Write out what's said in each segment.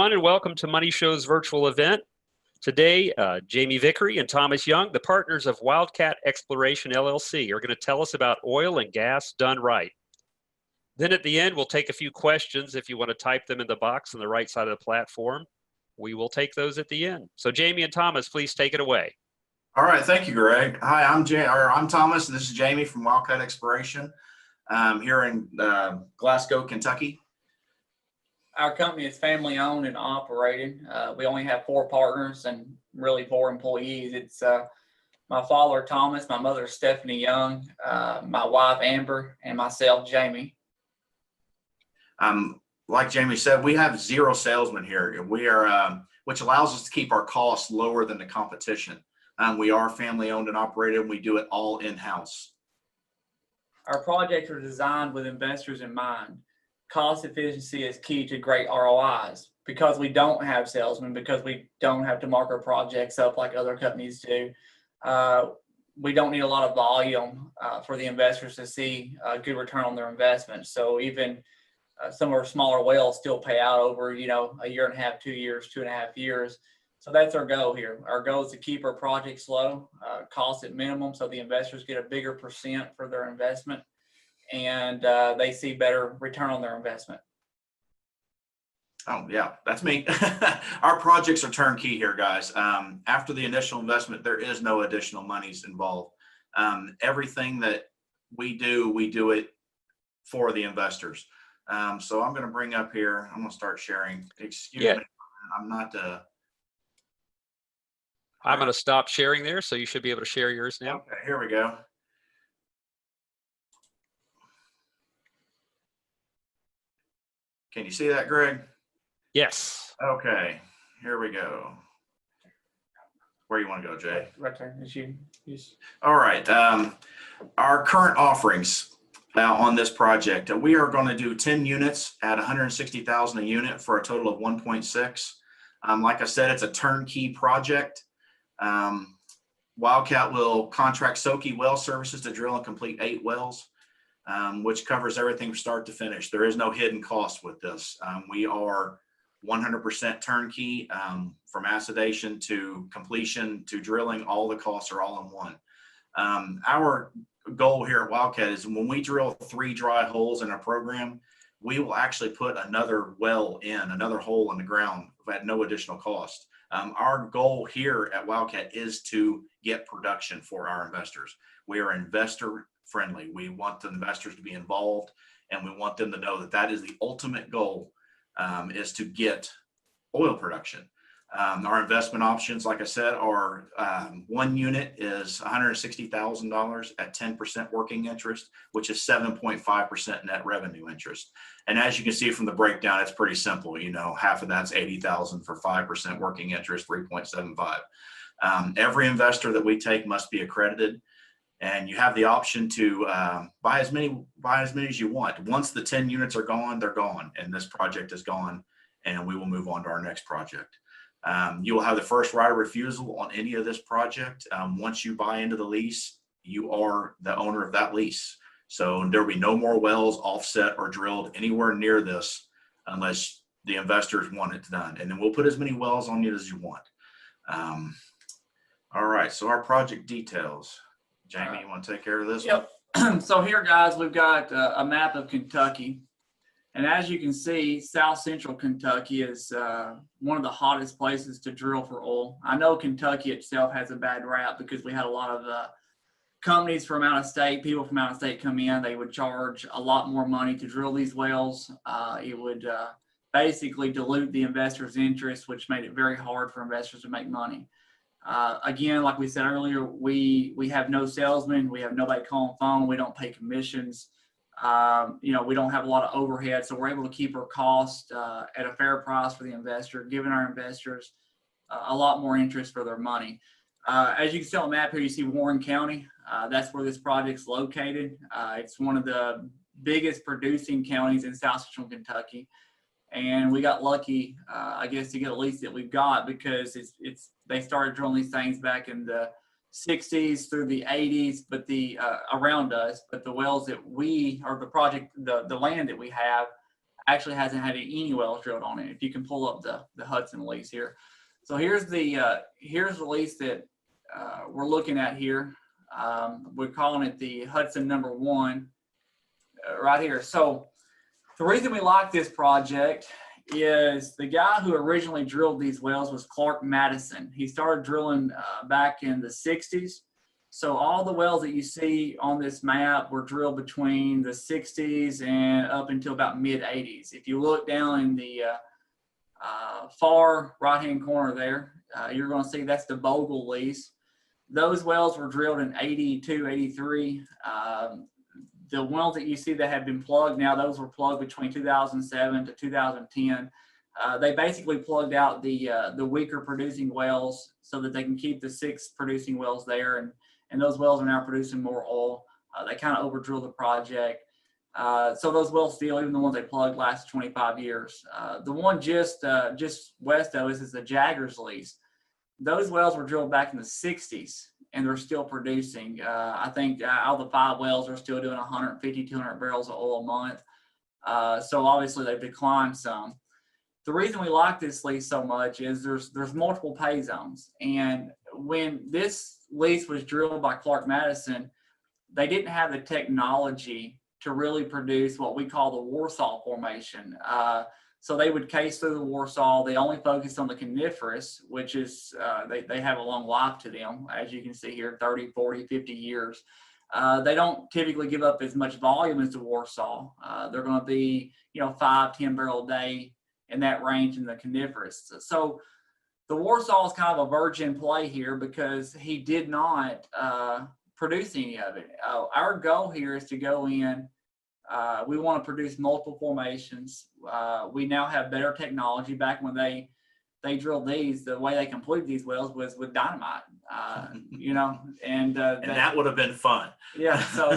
everyone, and welcome to Money Show's virtual event. Today, Jamie Vickery and Thomas Young, the partners of Wildcat Exploration, LLC, are going to tell us about oil and gas done right. Then at the end, we'll take a few questions. If you want to type them in the box on the right side of the platform, we will take those at the end. So Jamie and Thomas, please take it away. All right, thank you, Greg. Hi, I'm Thomas, and this is Jamie from Wildcat Exploration here in Glasgow, Kentucky. Our company is family owned and operated. We only have 4 partners and really 4 employees. It's my father, Thomas, my mother, Stephanie Young, my wife, Amber, and myself, Jamie. Like Jamie said, we have 0 salesmen here. We are, which allows us to keep our costs lower than the competition. We are family owned and operated, and we do it all in-house. Our projects are designed with investors in mind. Cost efficiency is key to great ROIs. Because we don't have salesmen, because we don't have to mark our projects up like other companies do, we don't need a lot of volume for the investors to see a good return on their investment. So even some of our smaller wells still pay out over, a year and a half, 2 years, 2.5 years. So that's our goal here. Our goal is to keep our projects low, cost at minimum, so the investors get a bigger percent for their investment, and they see better return on their investment. Oh yeah, that's me. Our projects are turnkey here, guys. After the initial investment, there is no additional monies involved. Everything that we do it for the investors. So I'm going to bring up here, I'm going to start sharing. Excuse me, I'm not. I'm going to stop sharing there, so you should be able to share yours now. Okay, here we go. Can you see that, Greg? Yes. Okay, here we go. Where you want to go, Jay? Right there. It's you. All right. Our current offerings on this project, we are going to do 10 units at $160,000 a unit for a total of 1.6. Like I said, it's a turnkey project. Wildcat will contract Soaky well services to drill and complete 8 wells. Which covers everything from start to finish. There is no hidden cost with this. We are 100% turnkey, from acidation to completion to drilling. All the costs are all in one. Our goal here at Wildcat is when we drill 3 dry holes in a program, we will actually put another well in, another hole in the ground at no additional cost. Our goal here at Wildcat is to get production for our investors. We are investor friendly. We want the investors to be involved, and we want them to know that that is the ultimate goal, is to get oil production. Our investment options, like I said, are 1 unit is $160,000 at 10% working interest, which is 7.5% net revenue interest. And as you can see from the breakdown, it's pretty simple. Half of that's $80,000 for 5% working interest, 3.75. Every investor that we take must be accredited. And you have the option to buy as many as you want. Once the 10 units are gone, they're gone, and this project is gone, and we will move on to our next project. You will have the first right of refusal on any of this project. Once you buy into the lease, you are the owner of that lease. So there will be no more wells offset or drilled anywhere near this unless the investors want it done. And then we'll put as many wells on it as you want. All right, so our project details. Jamie, you want to take care of this? Yep. So here, guys, we've got a map of Kentucky. And as you can see, South Central Kentucky is one of the hottest places to drill for oil. I know Kentucky itself has a bad rap because we had a lot of companies from out of state, people from out of state come in. They would charge a lot more money to drill these wells. It would basically dilute the investors' interest, which made it very hard for investors to make money. Again, like we said earlier, we have no salesmen. We have nobody calling phone. We don't pay commissions. We don't have a lot of overhead, so we're able to keep our cost at a fair price for the investor, giving our investors a lot more interest for their money. As you can see on the map here, you see Warren County. That's where this project's located. It's one of the biggest producing counties in South Central Kentucky. And we got lucky, I guess, to get a lease that we've got because they started drilling these things back in the 60s through the 80s, but around us. But the wells that the land that we have actually hasn't had any wells drilled on it. If you can pull up the Hudson lease here. So here's the lease that we're looking at here. We're calling it the Hudson #1 right here. So the reason we like this project is the guy who originally drilled these wells was Clark Madison. He started drilling back in the 60s. So all the wells that you see on this map were drilled between the 60s and up until about mid 80s. If you look down in the far right-hand corner there, you're going to see that's the Bogle lease. Those wells were drilled in 82, 83. The wells that you see that have been plugged now, those were plugged between 2007 to 2010. They basically plugged out the weaker producing wells so that they can keep the 6 producing wells there, and those wells are now producing more oil. They kind of over-drilled the project. So those wells still, even the ones they plugged, last 25 years. The one just west of us is the Jaggers lease. Those wells were drilled back in the 60s, and they're still producing. I think out of the 5 wells are still doing 150, 200 barrels of oil a month. So obviously they've declined some. The reason we like this lease so much is there's multiple pay zones. And when this lease was drilled by Clark Madison, they didn't have the technology to really produce what we call the Warsaw formation. So they would case through the Warsaw. They only focused on the coniferous, which is, they have a long life to them, as you can see here, 30, 40, 50 years. They don't typically give up as much volume as the Warsaw. They're going to be, 5, 10 barrel a day in that range in the coniferous. So the Warsaw is kind of a virgin play here because he did not produce any of it. Our goal here is to go in. We want to produce multiple formations. We now have better technology. Back when they drilled these, the way they completed these wells was with dynamite, and that would have been fun. Yeah, so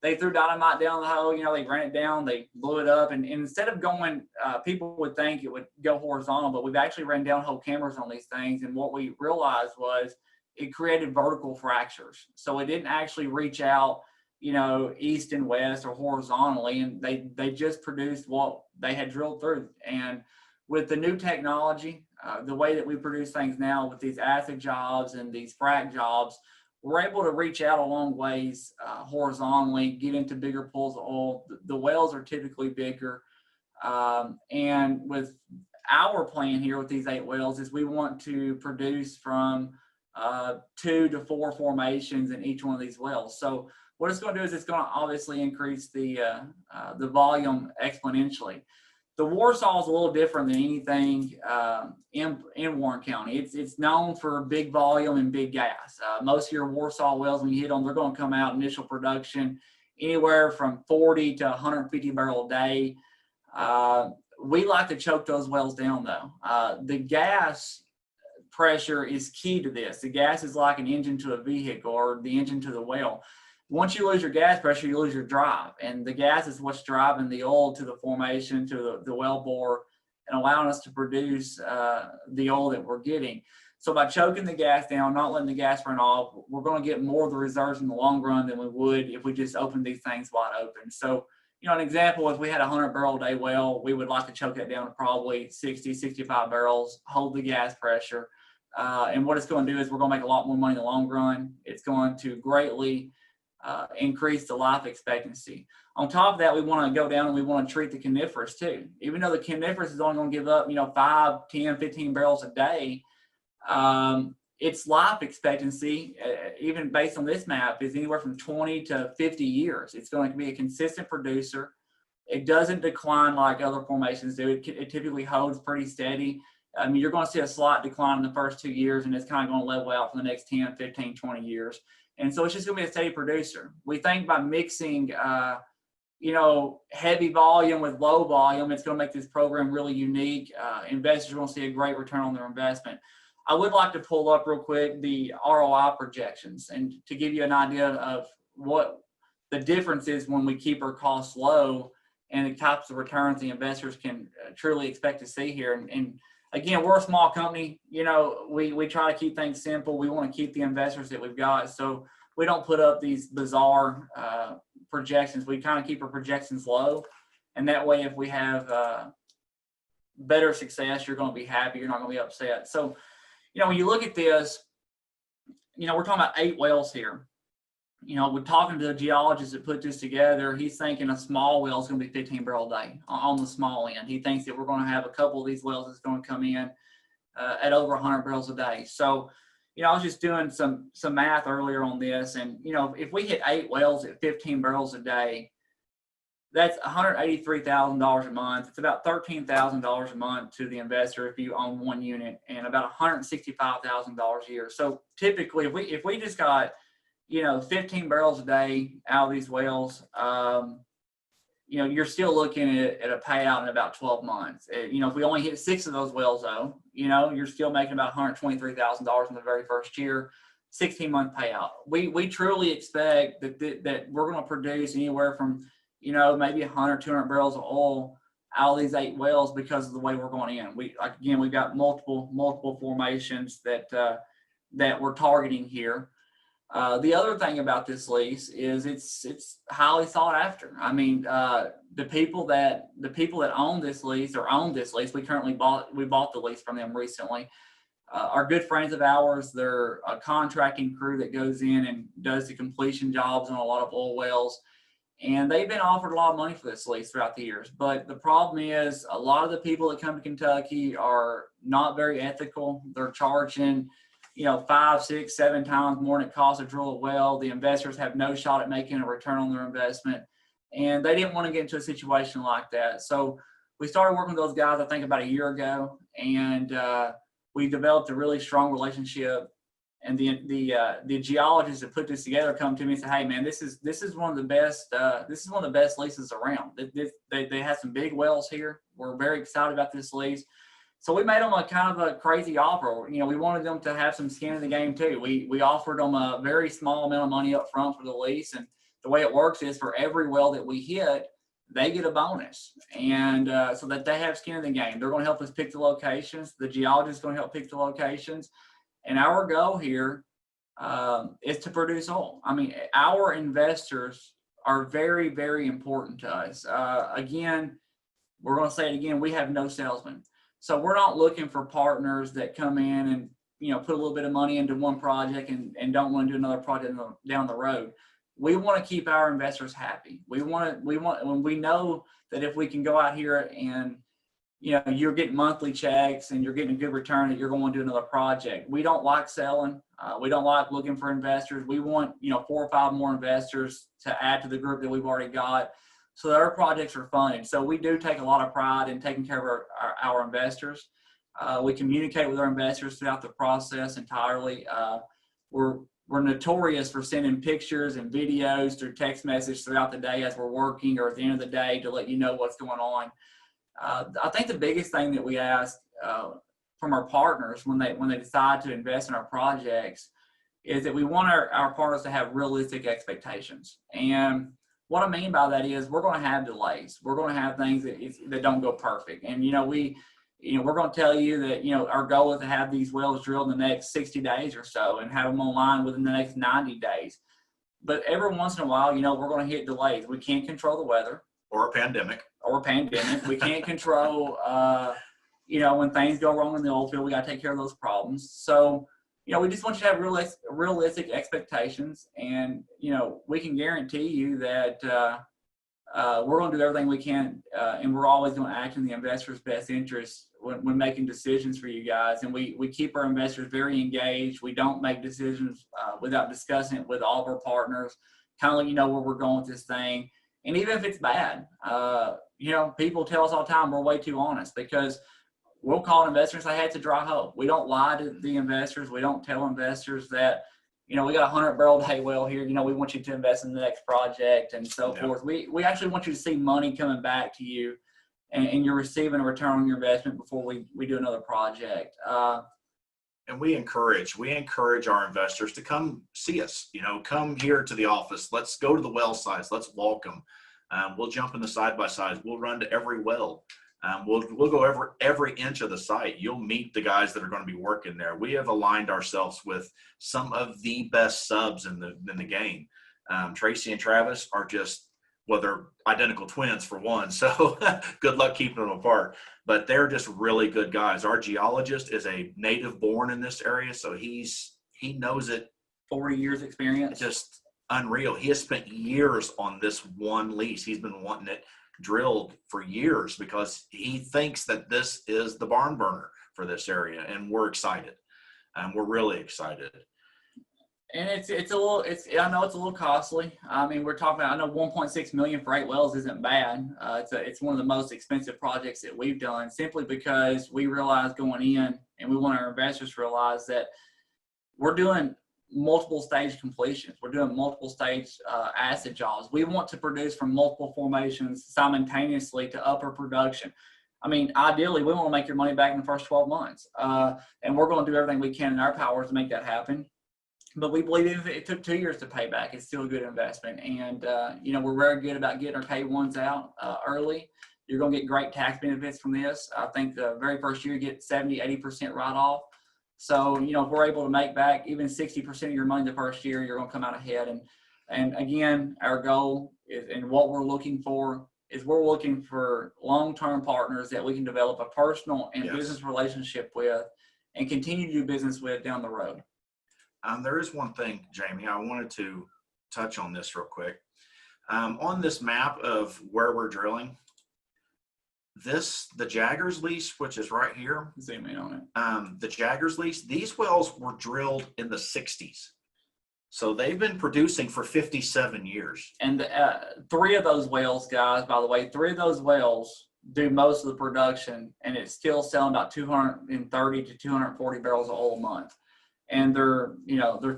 they threw dynamite down the hole. They ran it down, they blew it up, and instead of going, people would think it would go horizontal, but we've actually ran downhole cameras on these things, and what we realized was it created vertical fractures. So it didn't actually reach out, east and west or horizontally, and they just produced what they had drilled through. And with the new technology, the way that we produce things now with these acid jobs and these frac jobs, we're able to reach out a long ways horizontally, get into bigger pools of oil. The wells are typically bigger. And with our plan here with these 8 wells is we want to produce from 2 to 4 formations in each one of these wells. So what it's going to do is it's going to obviously increase the volume exponentially. The Warsaw is a little different than anything in Warren County. It's known for big volume and big gas. Most of your Warsaw wells, when you hit them, they're going to come out initial production anywhere from 40 to 150 barrel a day. We like to choke those wells down though. The gas pressure is key to this. The gas is like an engine to a vehicle or the engine to the well. Once you lose your gas pressure, you lose your drive. And the gas is what's driving the oil to the formation, to the well bore, and allowing us to produce the oil that we're getting. So by choking the gas down, not letting the gas run off, we're going to get more of the reserves in the long run than we would if we just opened these things wide open. So, an example, if we had a 100 barrel a day well, we would like to choke that down to probably 60, 65 barrels, hold the gas pressure. And what it's going to do is we're going to make a lot more money in the long run. It's going to greatly increase the life expectancy. On top of that, we want to go down and we want to treat the coniferous too. Even though the coniferous is only going to give up, 5, 10, 15 barrels a day, its life expectancy, even based on this map, is anywhere from 20 to 50 years. It's going to be a consistent producer. It doesn't decline like other formations do. It typically holds pretty steady. You're going to see a slight decline in the first 2 years, and it's kind of going to level out for the next 10, 15, 20 years. And so it's just going to be a steady producer. We think by mixing, heavy volume with low volume, it's going to make this program really unique. Investors are going to see a great return on their investment. I would like to pull up real quick the ROI projections and to give you an idea of what the difference is when we keep our costs low and the types of returns the investors can truly expect to see here. And again, we're a small company. We try to keep things simple. We want to keep the investors that we've got. So we don't put up these bizarre projections. We kind of keep our projections low. And that way, if we have better success, you're going to be happy. You're not going to be upset. So, when you look at this, we're talking about 8 wells here. We're talking to the geologist that put this together. He's thinking a small well is going to be 15 barrel a day on the small end. He thinks that we're going to have a couple of these wells that's going to come in at over 100 barrels a day. So, I was just doing some math earlier on this, and if we hit 8 wells at 15 barrels a day, that's $183,000 a month. It's about $13,000 a month to the investor if you own 1 unit, and about $165,000 a year. So typically, if we just got 15 barrels a day out of these wells, you're still looking at a payout in about 12 months. If we only hit 6 of those wells, though, you're still making about $123,000 in the very first year, 16-month payout. We truly expect that we're going to produce anywhere from maybe 100, 200 barrels of oil out of these 8 wells because of the way we're going in. We've got multiple formations that we're targeting here. The other thing about this lease is it's highly sought after. I mean, the people that own this lease, we bought the lease from them recently, are good friends of ours. They're a contracting crew that goes in and does the completion jobs on a lot of oil wells. And they've been offered a lot of money for this lease throughout the years. But the problem is a lot of the people that come to Kentucky are not very ethical. They're charging 5, 6, 7 times more than it costs to drill a well. The investors have no shot at making a return on their investment. And they didn't want to get into a situation like that. So we started working with those guys, I think, about a year ago. And we developed a really strong relationship. And the geologists that put this together come to me and say, "Hey, man, this is one of the best. This is one of the best leases around. They have some big wells here. We're very excited about this lease." So we made them a kind of a crazy offer. We wanted them to have some skin in the game too. We offered them a very small amount of money up front for the lease, and the way it works is for every well that we hit, they get a bonus, and so that they have skin in the game. They're going to help us pick the locations. The geologist is going to help pick the locations. And our goal here is to produce oil. I mean, our investors are very, very important to us. Again, we're going to say it again, we have no salesman. So we're not looking for partners that come in and, put a little bit of money into one project and don't want to do another project down the road. We want to keep our investors happy. We know that if we can go out here and you're getting monthly checks and you're getting a good return, that you're going to do another project. We don't like selling. We don't like looking for investors. We want, 4 or 5 more investors to add to the group that we've already got so that our projects are funded. So we do take a lot of pride in taking care of our investors. We communicate with our investors throughout the process entirely. We're notorious for sending pictures and videos through text message throughout the day as we're working or at the end of the day to let you know what's going on. I think the biggest thing that we ask from our partners when they decide to invest in our projects is that we want our partners to have realistic expectations. And what I mean by that is we're going to have delays. We're going to have things that don't go perfect. And we're going to tell you that our goal is to have these wells drilled in the next 60 days or so and have them online within the next 90 days. But every once in a while, we're going to hit delays. We can't control the weather. Or a pandemic. We can't control, when things go wrong in the oil field, we got to take care of those problems. So, we just want you to have realistic expectations, and, we can guarantee you that we're going to do everything we can, and we're always going to act in the investor's best interest when making decisions for you guys. And we keep our investors very engaged. We don't make decisions without discussing it with all of our partners, kind of let you know where we're going with this thing. And even if it's bad, people tell us all the time we're way too honest, because we'll call investors and say, "Hey, it's a dry hole." We don't lie to the investors. We don't tell investors that, we got a 100 barrel day well here. We want you to invest in the next project and so forth. We actually want you to see money coming back to you and you're receiving a return on your investment before we do another project. And we encourage our investors to come see us, come here to the office. Let's go to the well sites. Let's walk them. We'll jump in the side-by-sides. We'll run to every well. We'll go every inch of the site. You'll meet the guys that are going to be working there. We have aligned ourselves with some of the best subs in the game. Tracy and Travis are just well, they're identical twins for one, so good luck keeping them apart. But they're just really good guys. Our geologist is a native born in this area, so he knows it. 40 years experience. Just unreal. He has spent years on this one lease. He's been wanting it drilled for years because he thinks that this is the barn burner for this area, and we're excited. We're really excited. And I know it's a little costly. I mean, we're talking about, I know 1.6 million for 8 wells isn't bad. It's one of the most expensive projects that we've done, simply because we realized going in, and we want our investors to realize that we're doing multiple stage completions. We're doing multiple stage acid jobs. We want to produce from multiple formations simultaneously to upper production. I mean, ideally, we want to make your money back in the first 12 months. And we're going to do everything we can in our power to make that happen. But we believe if it took 2 years to pay back, it's still a good investment. And, you know, we're very good about getting our K1s out early. You're going to get great tax benefits from this. I think the very first year you get 70-80% write-off. So, you know, if we're able to make back even 60% of your money the first year, you're going to come out ahead. And again, our goal is, and what we're looking for is, we're looking for long-term partners that we can develop a personal and business relationship with and continue to do business with down the road. There is one thing, Jamie, I wanted to touch on this real quick. On this map of where we're drilling, the Jaggers lease, which is right here. Zoom in on it. The Jaggers lease, these wells were drilled in the 60s. So they've been producing for 57 years. And 3 of those wells, guys, by the way, 3 of those wells do most of the production, and it's still selling about 230 to 240 barrels of oil a month. And they're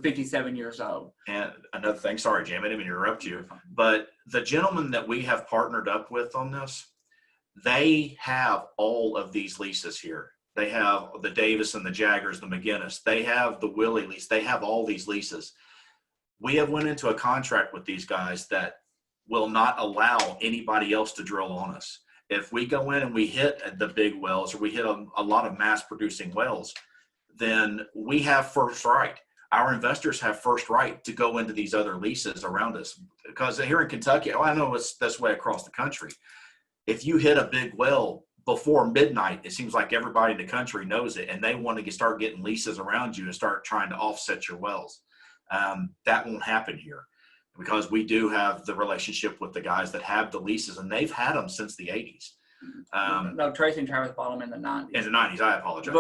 57 years old. And another thing, sorry, Jamie, I didn't mean to interrupt you, but the gentleman that we have partnered up with on this, they have all of these leases here. They have the Davis and the Jaggers, the McGinnis. They have the Willie lease. They have all these leases. We have went into a contract with these guys that will not allow anybody else to drill on us. If we go in and we hit the big wells, or we hit a lot of mass producing wells, then we have first right. Our investors have first right to go into these other leases around us. Because here in Kentucky, I know it's this way across the country. If you hit a big well before midnight, it seems like everybody in the country knows it, and they want to start getting leases around you and start trying to offset your wells. That won't happen here, because we do have the relationship with the guys that have the leases, and they've had them since the 80s. No, Tracy and Travis bought them in the 90s. In the 90s, I apologize.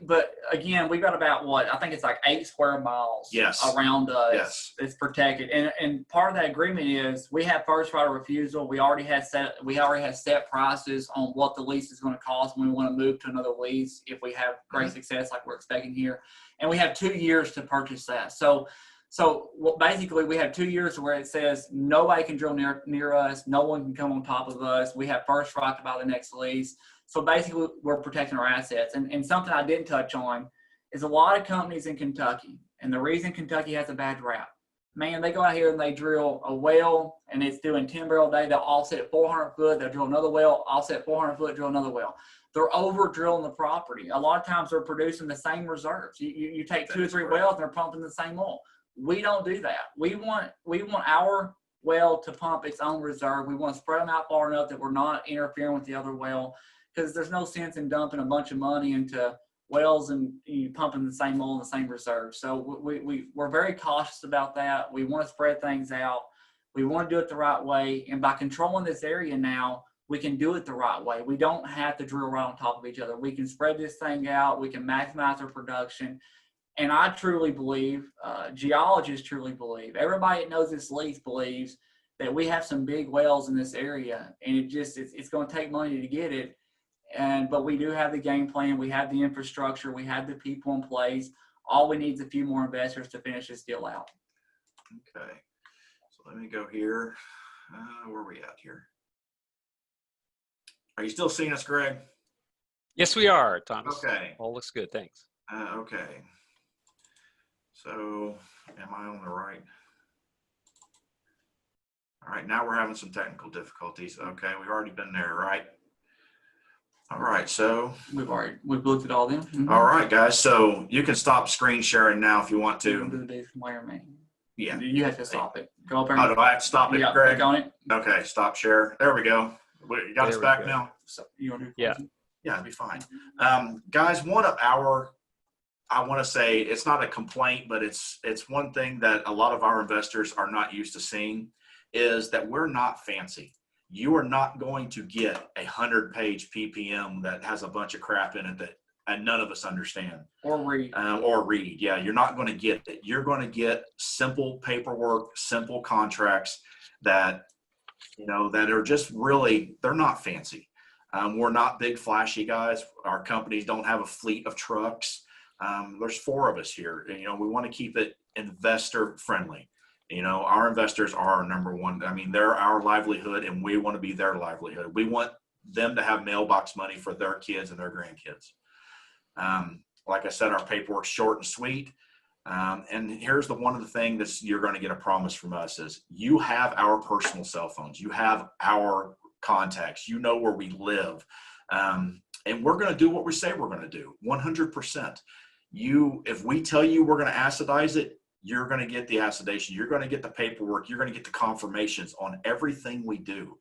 But again, we've got about I think it's like 8 square miles around us. Yes. It's protected. And part of that agreement is we have first right of refusal. We already have set prices on what the lease is going to cost when we want to move to another lease if we have great success like we're expecting here. And we have 2 years to purchase that. So basically, we have 2 years where it says nobody can drill near us. No one can come on top of us. We have first right to buy the next lease. So basically, we're protecting our assets. And something I didn't touch on is a lot of companies in Kentucky, and the reason Kentucky has a bad rap, man, they go out here and they drill a well, and it's doing 10 barrel a day. They'll offset at 400 foot. They'll drill another well, offset 400 foot, drill another well. They're over drilling the property. A lot of times they're producing the same reserves. You take 2 or 3 wells, and they're pumping the same oil. We don't do that. We want our well to pump its own reserve. We want to spread them out far enough that we're not interfering with the other well, because there's no sense in dumping a bunch of money into wells and pumping the same oil in the same reserve. So we're very cautious about that. We want to spread things out. We want to do it the right way. And by controlling this area now, we can do it the right way. We don't have to drill right on top of each other. We can spread this thing out. We can maximize our production. And I truly believe, geologists truly believe, everybody that knows this lease believes that we have some big wells in this area, and it's going to take money to get it. But we do have the game plan. We have the infrastructure. We have the people in place. All we need is a few more investors to finish this deal out. Okay. So let me go here. Where are we at here? Are you still seeing us, Greg? Yes, we are, Thomas. Okay. All looks good. Thanks. Okay. So am I on the right? All right, now we're having some technical difficulties. Okay, we've already been there, right? All right, so we've looked at all them. All right, guys. So you can stop screen sharing now if you want to. Do the Dave Meyer, man. Yeah. You have to stop it. Go up there. Oh, do I have to stop it, Yeah, Greg? click on it. Okay, stop share. There we go. You got us There we back go. now? You want to do Yeah. closing? Yeah, it'd be fine. Guys, I want to say it's not a complaint, but it's one thing that a lot of our investors are not used to seeing is that we're not fancy. You are not going to get a 100-page PPM that has a bunch of crap in it that none of us understand. Or read. Yeah, you're not going to get it. You're going to get simple paperwork, simple contracts that, that are just really, they're not fancy. We're not big flashy guys. Our companies don't have a fleet of trucks. There's 4 of us here. We want to keep it investor friendly. Our investors are our number one. I mean, they're our livelihood and we want to be their livelihood. We want them to have mailbox money for their kids and their grandkids. Like I said, our paperwork's short and sweet. And here's one of the things that you're going to get a promise from us is you have our personal cell phones. You have our contacts. You know where we live. And we're going to do what we say we're going to do 100%. If we tell you we're going to acidize it, you're going to get the acidation. You're going to get the paperwork. You're going to get the confirmations on everything we do.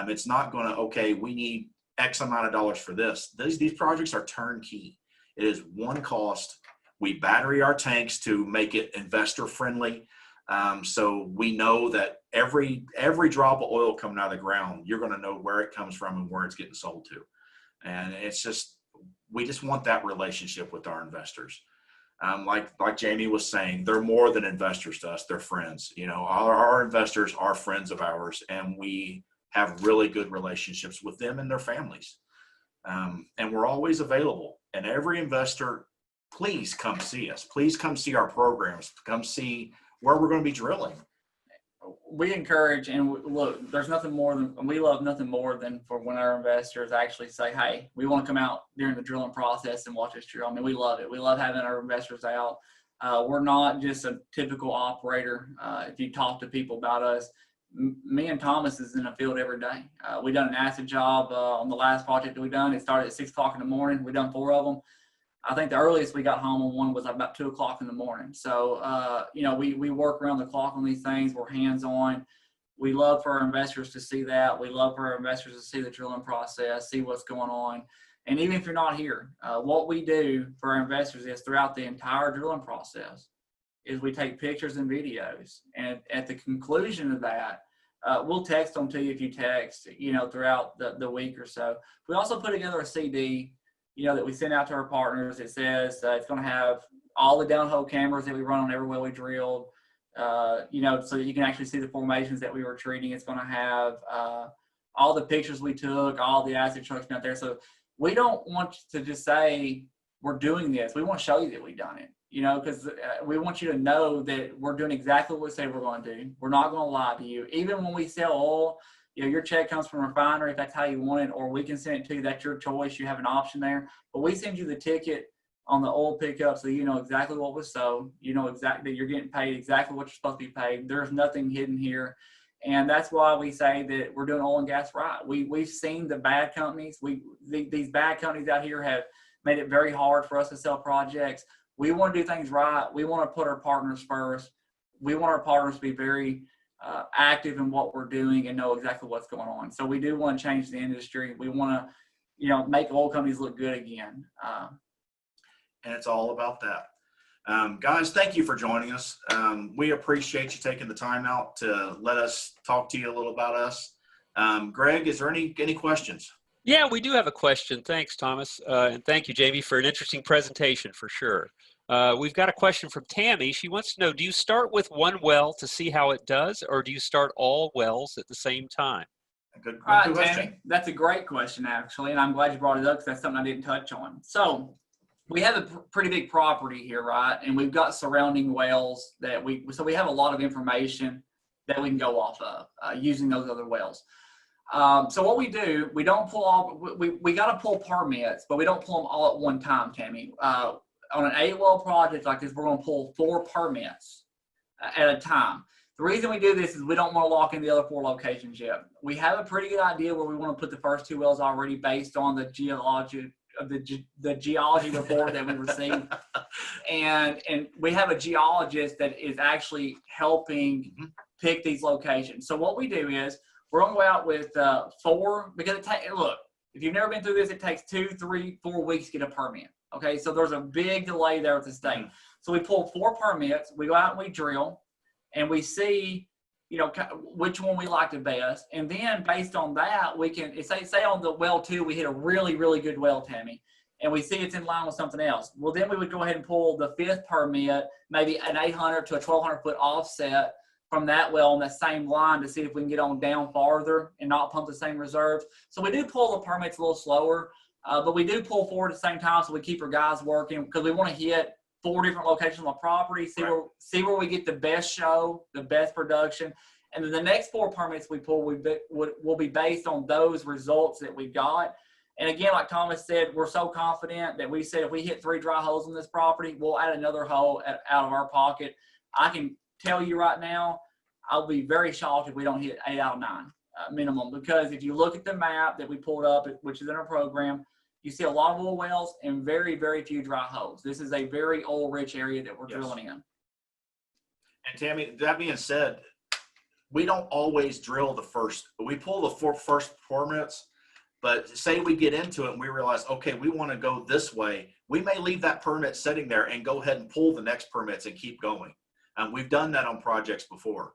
It's not going to, okay, we need X amount of dollars for this. These projects are turnkey. It is one cost. We battery our tanks to make it investor friendly. So we know that every drop of oil coming out of the ground, you're going to know where it comes from and where it's getting sold to. And we just want that relationship with our investors. Like Jamie was saying, they're more than investors to us. They're friends. Our investors are friends of ours, and we have really good relationships with them and their families. And we're always available. And every investor, please come see us. Please come see our programs. Come see where we're going to be drilling. We encourage, and look, we love nothing more than for when our investors actually say, hey, we want to come out during the drilling process and watch us drill. I mean, we love it. We love having our investors out. We're not just a typical operator. If you talk to people about us, me and Thomas is in the field every day. We done an acid job on the last project that we done. It started at 6 o'clock in the morning. We done 4 of them. I think the earliest we got home on one was about 2 o'clock in the morning. So, we work around the clock on these things. We're hands-on. We love for our investors to see that. We love for our investors to see the drilling process, see what's going on. And even if you're not here, what we do for our investors is throughout the entire drilling process is we take pictures and videos. And at the conclusion of that, we'll text them to you if you text, throughout the week or so. We also put together a CD that we send out to our partners. It says it's going to have all the downhole cameras that we run on every well we drilled, so that you can actually see the formations that we were treating. It's going to have all the pictures we took, all the acid trucks out there. So we don't want to just say we're doing this. We want to show you that we've done it, because we want you to know that we're doing exactly what we say we're going to do. We're not going to lie to you. Even when we sell oil, your check comes from a refinery if that's how you want it, or we can send it to you. That's your choice. You have an option there. But we send you the ticket on the oil pickup so you know exactly what was sold. You know exactly that you're getting paid exactly what you're supposed to be paid. There's nothing hidden here. And that's why we say that we're doing oil and gas right. We've seen the bad companies. These bad companies out here have made it very hard for us to sell projects. We want to do things right. We want to put our partners first. We want our partners to be very active in what we're doing and know exactly what's going on. So we do want to change the industry. We want to, make oil companies look good again. And it's all about that. Guys, thank you for joining us. We appreciate you taking the time out to let us talk to you a little about us. Greg, is there any questions? Yeah, we do have a question. Thanks, Thomas. And thank you, Jamie, for an interesting presentation for sure. We've got a question from Tammy. She wants to know, do you start with one well to see how it does, or do you start all wells at the same time? Good All right, question. Tammy, that's a great question, actually, and I'm glad you brought it up because that's something I didn't touch on. So we have a pretty big property here, right? And we've got surrounding wells so we have a lot of information that we can go off of using those other wells. So what we do, we don't pull all, we got to pull permits, but we don't pull them all at one time, Tammy. On an 8-well project like this, we're going to pull 4 permits at a time. The reason we do this is we don't want to lock in the other 4 locations yet. We have a pretty good idea where we want to put the first 2 wells already based on the geologic the geology report that we received, and we have a geologist that is actually helping pick these locations. So what we do is we're gonna go out with 4, because look, if you've never been through this, it takes 2, 3, 4 weeks to get a permit. Okay, so there's a big delay there with the state. So we pull 4 permits, we go out and we drill, and we see, you know, which one we like the best. And then based on that, we can say on the well 2, we hit a really, really good well, Tammy, and we see it's in line with something else. Well, then we would go ahead and pull the 5th permit, maybe an 800 to a 1,200 foot offset from that well on that same line to see if we can get on down farther and not pump the same reserves. So we do pull the permits a little slower, but we do pull 4 at the same time, so we keep our guys working, because we want to hit 4 different locations on the property, see where we get the best show, the best production. And then the next 4 permits we pull will be based on those results that we got. And again, like Thomas said, we're so confident that we said if we hit 3 dry holes on this property, we'll add another hole out of our pocket. I can tell you right now, I'll be very shocked if we don't hit 8 out of 9 minimum, because if you look at the map that we pulled up, which is in our program, you see a lot of oil wells and very, very few dry holes. This is a very oil-rich area that we're drilling in. And Tammy, that being said, we don't always drill the first. We pull the first permits, but say we get into it and we realize, okay, we want to go this way. We may leave that permit sitting there and go ahead and pull the next permits and keep going. We've done that on projects before,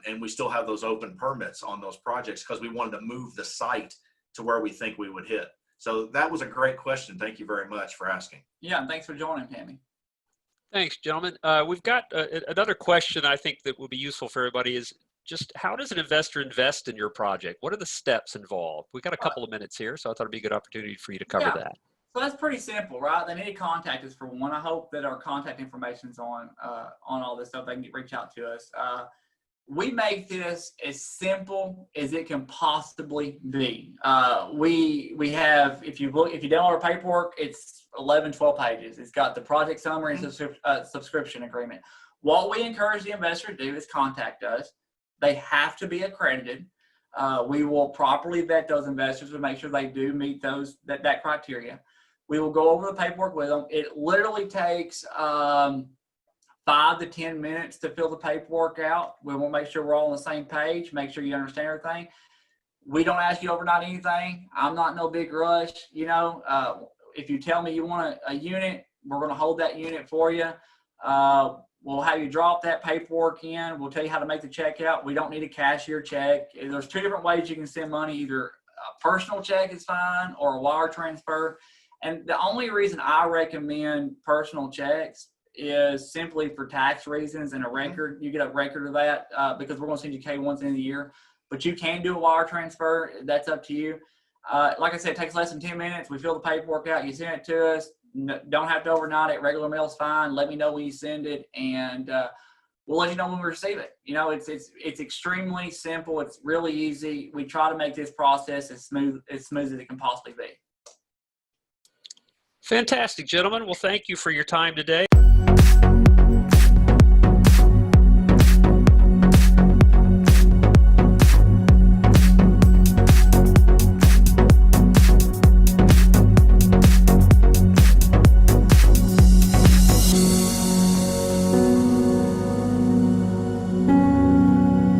and we still have those open permits on those projects because we wanted to move the site to where we think we would hit. So that was a great question. Thank you very much for asking. Yeah, and thanks for joining, Tammy. Thanks, gentlemen. We've got another question I think that will be useful for everybody is just how does an investor invest in your project? What are the steps involved? We've got a couple of minutes here, so I thought it'd be a good opportunity for you to cover that. So that's pretty simple, right? They need to contact us for one. I hope that our contact information is on all this stuff. They can reach out to us. We make this as simple as it can possibly be. We have, if you download our paperwork, it's 11, 12 pages. It's got the project summary and subscription agreement. What we encourage the investor to do is contact us. They have to be accredited. We will properly vet those investors to make sure they do meet that criteria. We will go over the paperwork with them. It literally takes 5 to 10 minutes to fill the paperwork out. We want to make sure we're all on the same page, make sure you understand everything. We don't ask you to overnight anything. I'm not in no big rush. You know, if you tell me you want a unit, we're going to hold that unit for you. We'll have you drop that paperwork in. We'll tell you how to make the check out. We don't need a cashier check. There's 2 different ways you can send money. Either a personal check is fine or a wire transfer. And the only reason I recommend personal checks is simply for tax reasons and a record. You get a record of that because we're going to send you K-1s in the year. But you can do a wire transfer. That's up to you. Like I said, it takes less than 10 minutes. We fill the paperwork out. You send it to us. Don't have to overnight it. Regular mail's fine. Let me know when you send it, and we'll let you know when we receive it. You know, it's extremely simple. It's really easy. We try to make this process as smooth as it can possibly be. Fantastic, gentlemen. Well, thank you for your time today.